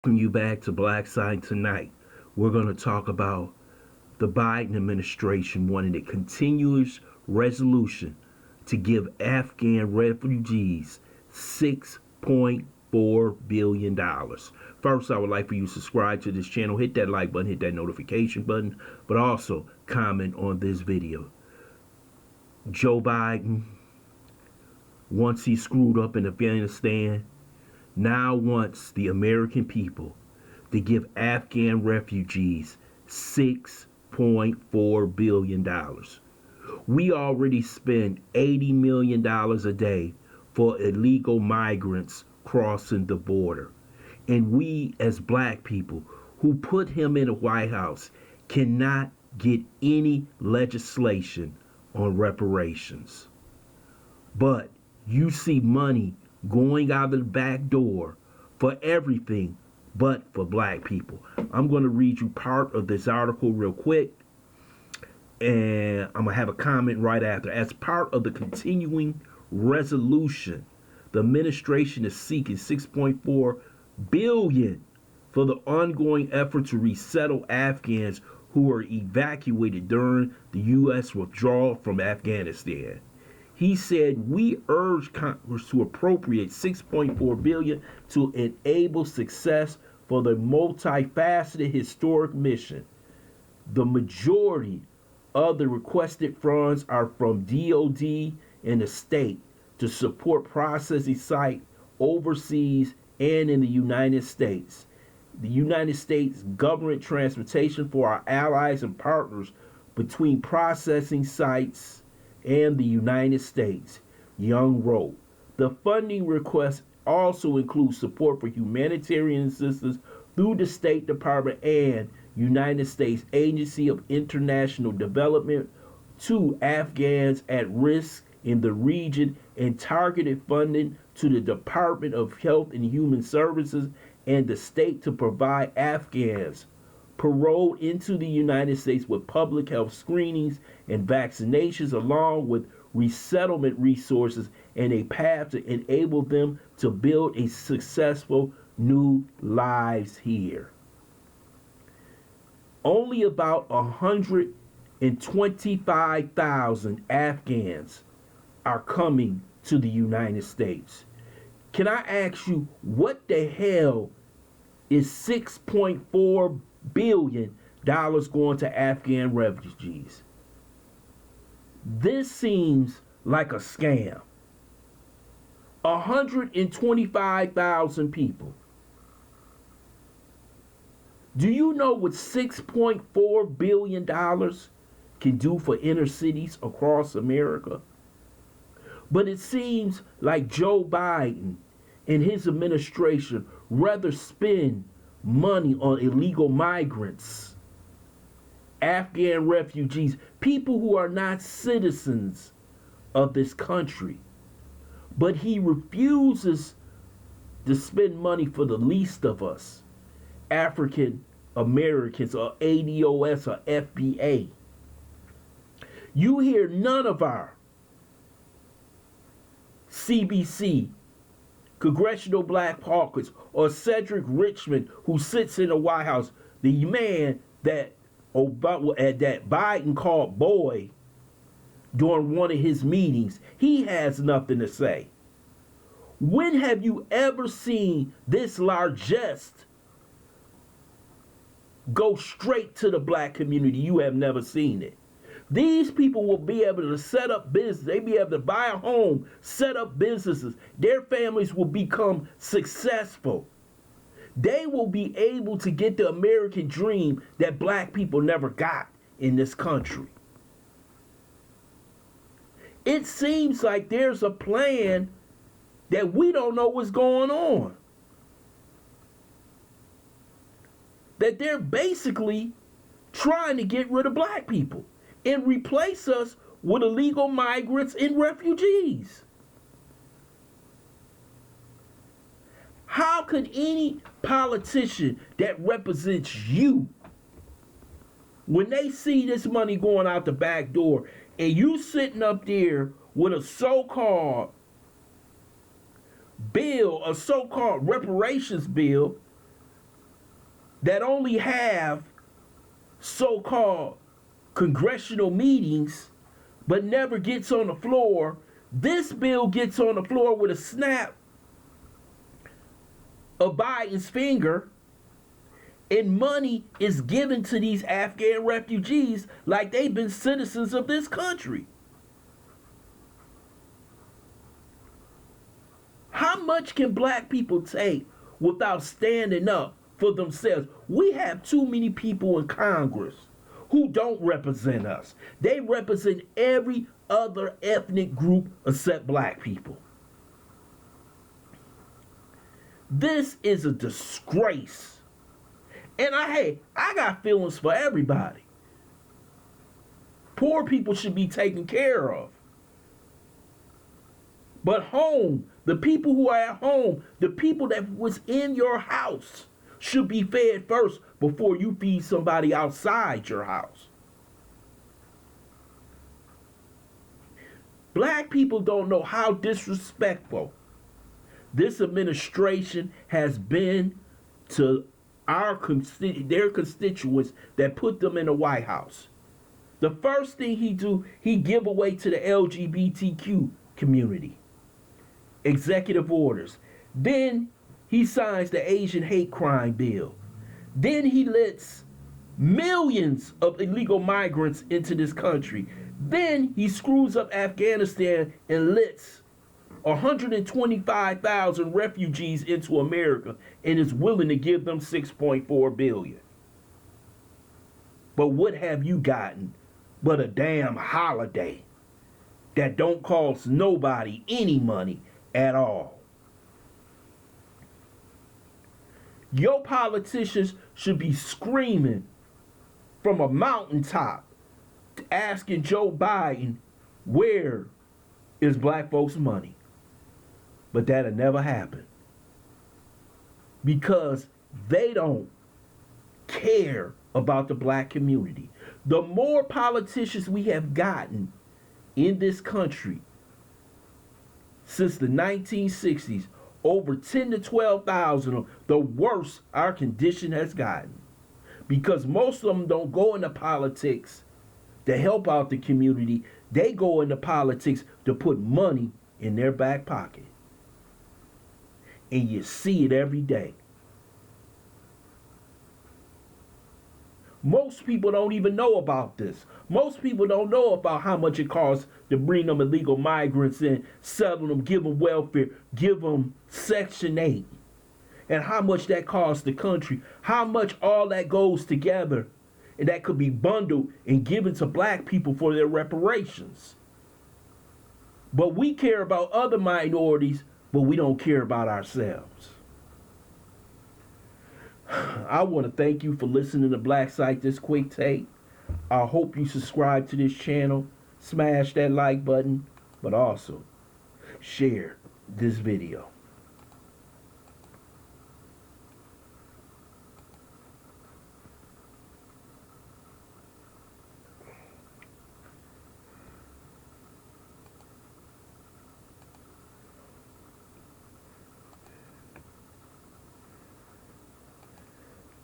Welcome you back to Black Side Tonight. We're going to talk about the Biden administration wanting a continuous resolution to give Afghan refugees $6.4 billion. First, I would like for you to subscribe to this channel, hit that like button, hit that notification button, but also comment on this video. Joe Biden, once he screwed up in Afghanistan, now wants the American people to give Afghan refugees $6.4 billion. We already spend $80 million a day for illegal migrants crossing the border. And we, as black people who put him in the White House, cannot get any legislation on reparations. But you see money going out of the back door for everything but for black people. I'm going to read you part of this article real quick, and I'm going to have a comment right after. As part of the continuing resolution, the administration is seeking $6.4 billion for the ongoing effort to resettle Afghans who were evacuated during the U.S. withdrawal from Afghanistan. He said, we urge Congress to appropriate $6.4 billion to enable success for the multifaceted historic mission. The majority of the requested funds are from DOD and the state to support processing sites overseas and in the United States. The United States government transportation for our allies and partners between processing sites and the United States, Young wrote. The funding request also includes support for humanitarian assistance through the State Department and United States Agency of International Development to Afghans at risk in the region, and targeted funding to the Department of Health and Human Services and the state to provide Afghans paroled into the United States with public health screenings and vaccinations, along with resettlement resources and a path to enable them to build a successful new lives here. Only about 125,000 Afghans are coming to the United States. Can I ask you, what the hell is $6.4 billion going to Afghan refugees? This seems like a scam. 125,000 people. Do you know what $6.4 billion can do for inner cities across America? But it seems like Joe Biden and his administration rather spend money on illegal migrants, Afghan refugees, people who are not citizens of this country. But he refuses to spend money for the least of us, African Americans, or ADOS or FBA. You hear none of our CBC, Congressional Black Caucus, or Cedric Richmond, who sits in the White House, the man that Biden called boy during one of his meetings. He has nothing to say. When have you ever seen this largesse go straight to the black community? You have never seen it. These people will be able to set up business. They'll be able to buy a home, set up businesses. Their families will become successful. They will be able to get the American dream that black people never got in this country. It seems like there's a plan that we don't know what's going on. That they're basically trying to get rid of black people and replace us with illegal migrants and refugees. How could any politician that represents you, when they see this money going out the back door and you sitting up there with a so-called bill, a so-called reparations bill, that only have so-called congressional meetings but never gets on the floor. This bill gets on the floor with a snap of Biden's finger, and money is given to these Afghan refugees like they've been citizens of this country. How much can black people take without standing up for themselves? We have too many people in Congress who don't represent us. They represent every other ethnic group except black people. This is a disgrace. And I got feelings for everybody. Poor people should be taken care of. But home, the people who are at home, the people that was in your house should be fed first before you feed somebody outside your house. Black people don't know how disrespectful this administration has been to their constituents that put them in the White House. The first thing he give away to the LGBTQ community. Executive orders. Then he signs the Asian hate crime bill. Then he lets millions of illegal migrants into this country. Then he screws up Afghanistan and lets 125,000 refugees into America and is willing to give them $6.4 billion. But what have you gotten but a damn holiday that don't cost nobody any money at all? Your politicians should be screaming from a mountaintop asking Joe Biden, where is black folks' money? But that'll never happen because they don't care about the black community. The more politicians we have gotten in this country since the 1960s, over 10 to 12,000, the worse our condition has gotten. Because most of them don't go into politics to help out the community. They go into politics to put money in their back pocket. And you see it every day. Most people don't even know about this. Most people don't know about how much it costs to bring them illegal migrants in, settle them, give them welfare, give them Section 8. And how much that costs the country. How much all that goes together and that could be bundled and given to black people for their reparations. But we care about other minorities, but we don't care about ourselves. I want to thank you for listening to Black Site This Quick Take. I hope you subscribe to this channel, smash that like button, but also share this video.